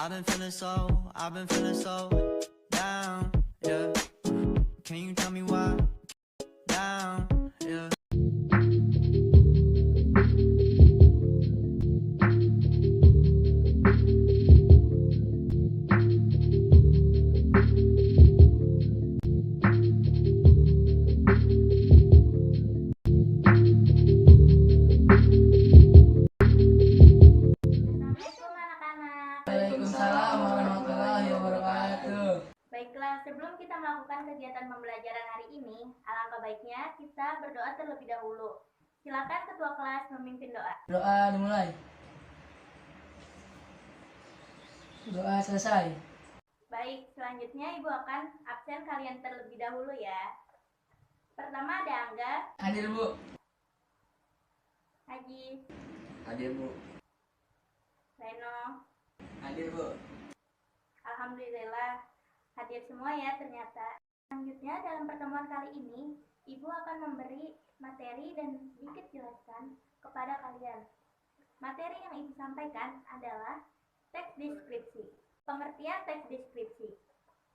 I've been feeling so down, yeah. Can you tell me why? Down, yeah. Assalamualaikum anak-anak. Waalaikumsalam warahmatullahi wabarakatuh. Baiklah, sebelum kita melakukan kegiatan pembelajaran hari ini, alangkah baiknya kita berdoa terlebih dahulu. Silakan ketua kelas memimpin doa. Doa dimulai. Doa selesai. Baik, selanjutnya Ibu akan absen kalian terlebih dahulu ya. Pertama ada Angga, Hadir Bu. Haji, Hadir Bu. Reno. Hadir Bu. Alhamdulillah hadir semua ya ternyata. Selanjutnya dalam pertemuan kali ini, Ibu akan memberi materi dan sedikit jelaskan kepada kalian. Materi yang Ibu sampaikan adalah teks deskripsi. Pengertian teks deskripsi.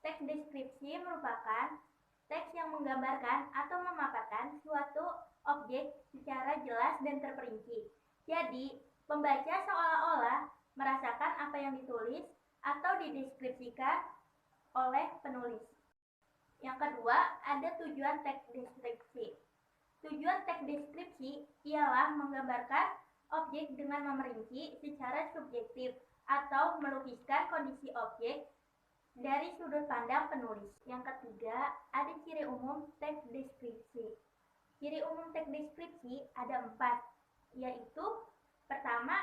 Teks deskripsi merupakan teks yang menggambarkan atau memaparkan suatu objek secara jelas dan terperinci. Jadi, pembaca seolah-olah merasakan apa yang ditulis atau dideskripsikan oleh penulis. Yang kedua, ada tujuan teks deskripsi. Tujuan teks deskripsi ialah menggambarkan objek dengan memerinci secara subjektif atau melukiskan kondisi objek dari sudut pandang penulis. Yang ketiga, ada ciri umum teks deskripsi. Ciri umum teks deskripsi ada 4, yaitu pertama,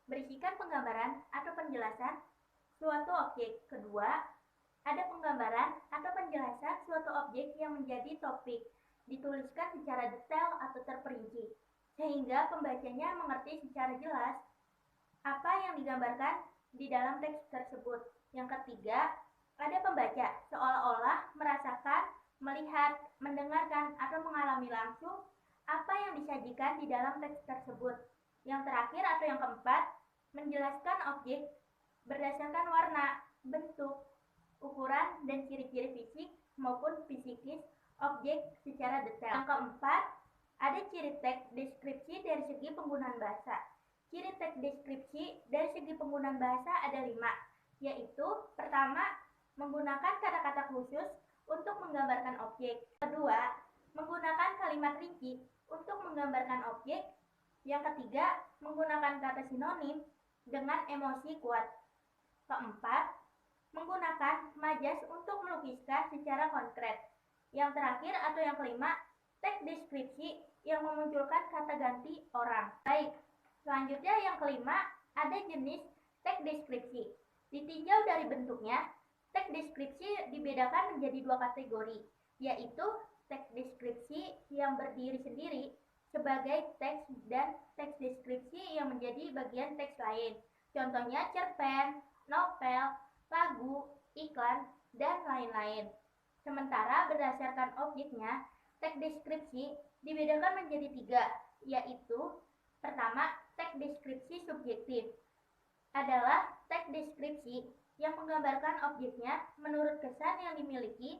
berisikan penggambaran atau penjelasan suatu objek. Kedua, ada penggambaran atau penjelasan suatu objek yang menjadi topik, dituliskan secara detail atau terperinci, sehingga pembacanya mengerti secara jelas apa yang digambarkan di dalam teks tersebut. Yang ketiga, ada pembaca seolah-olah merasakan, melihat, mendengarkan, atau mengalami langsung apa yang disajikan di dalam teks tersebut. Yang terakhir atau yang keempat, menjelaskan objek berdasarkan warna, bentuk, ukuran, dan ciri-ciri fisik maupun psikis objek secara detail. Yang keempat, ada ciri teks deskripsi dari segi penggunaan bahasa. Ciri teks deskripsi dari segi penggunaan bahasa ada 5, yaitu pertama, menggunakan kata-kata khusus untuk menggambarkan objek. Kedua, menggunakan kalimat rinci untuk menggambarkan objek. Yang ketiga, menggunakan kata sinonim dengan emosi kuat. Keempat, menggunakan majas untuk melukiskan secara konkret. Yang terakhir atau yang kelima, teks deskripsi yang memunculkan kata ganti orang. Baik, selanjutnya yang kelima, ada jenis teks deskripsi. Ditinjau dari bentuknya, teks deskripsi dibedakan menjadi 2 kategori, yaitu teks deskripsi yang berdiri sendiri sebagai teks dan teks deskripsi yang menjadi bagian teks lain. Contohnya cerpen, novel, lagu, iklan, dan lain-lain. Sementara berdasarkan objeknya, teks deskripsi dibedakan menjadi 3, yaitu pertama, teks deskripsi subjektif adalah teks deskripsi yang menggambarkan objeknya menurut kesan yang dimiliki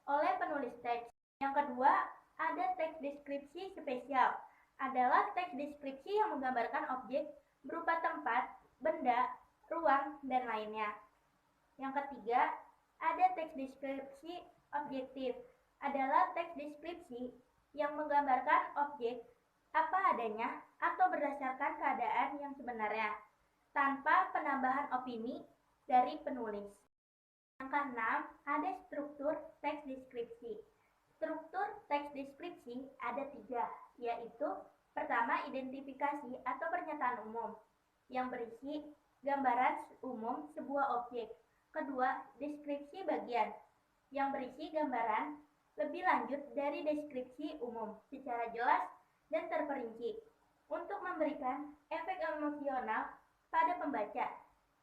oleh penulis teks. Yang kedua, ada teks deskripsi spesial adalah teks deskripsi yang menggambarkan objek berupa tempat, benda, ruang, dan lainnya. Yang ketiga, ada teks deskripsi objektif adalah teks deskripsi yang menggambarkan objek apa adanya atau berdasarkan keadaan yang sebenarnya, tanpa penambahan opini dari penulis. Yang keenam, ada struktur teks deskripsi. Struktur teks deskripsi ada 3, yaitu pertama, identifikasi atau pernyataan umum yang berisi gambaran umum sebuah objek. Kedua, deskripsi bagian yang berisi gambaran lebih lanjut dari deskripsi umum secara jelas dan terperinci untuk memberikan efek emosional pada pembaca,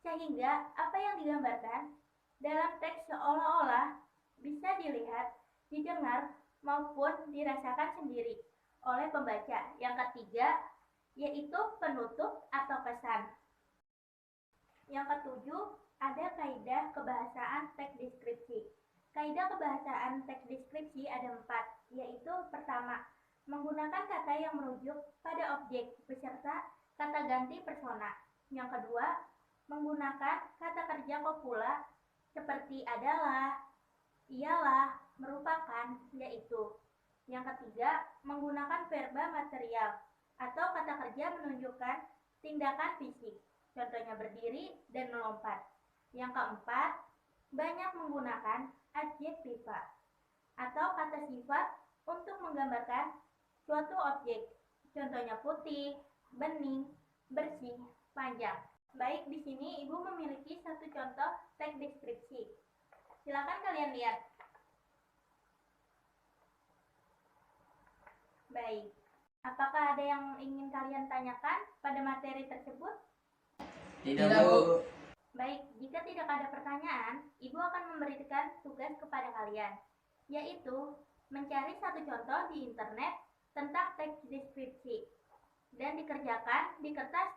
sehingga apa yang digambarkan dalam teks seolah-olah bisa dilihat, didengar, maupun dirasakan sendiri oleh pembaca. Yang ketiga, yaitu penutup atau pesan. Yang ketujuh, ada kaidah kebahasaan teks deskripsi. Kaidah kebahasaan teks deskripsi ada 4, yaitu pertama, menggunakan kata yang merujuk pada objek beserta kata ganti persona. Yang kedua, menggunakan kata kerja kopula seperti adalah, ialah, merupakan, yaitu. Yang ketiga, menggunakan verba material atau kata kerja menunjukkan tindakan fisik, contohnya berdiri dan melompat. Yang keempat, banyak menggunakan adjektiva atau kata sifat untuk menggambarkan suatu objek, contohnya putih, bening, bersih, panjang. Baik, di sini Ibu memiliki satu contoh teks deskripsi. Silakan kalian lihat. Baik, apakah ada yang ingin kalian tanyakan pada materi tersebut? Tidak, Bu. Baik, jika tidak ada pertanyaan, Ibu akan memberikan tugas kepada kalian, yaitu mencari satu contoh di internet tentang teks deskripsi dan dikerjakan di kertas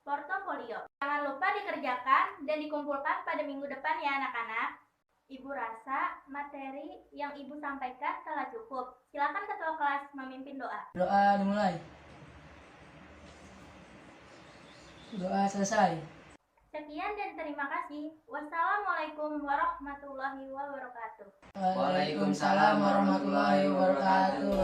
portofolio. Jangan lupa dikerjakan dan dikumpulkan pada minggu depan ya anak-anak. Ibu rasa materi yang Ibu sampaikan telah cukup. Silakan ketua kelas memimpin doa. Doa dimulai. Doa selesai. Sekian dan terima kasih. Wassalamualaikum warahmatullahi wabarakatuh. Waalaikumsalam warahmatullahi wabarakatuh.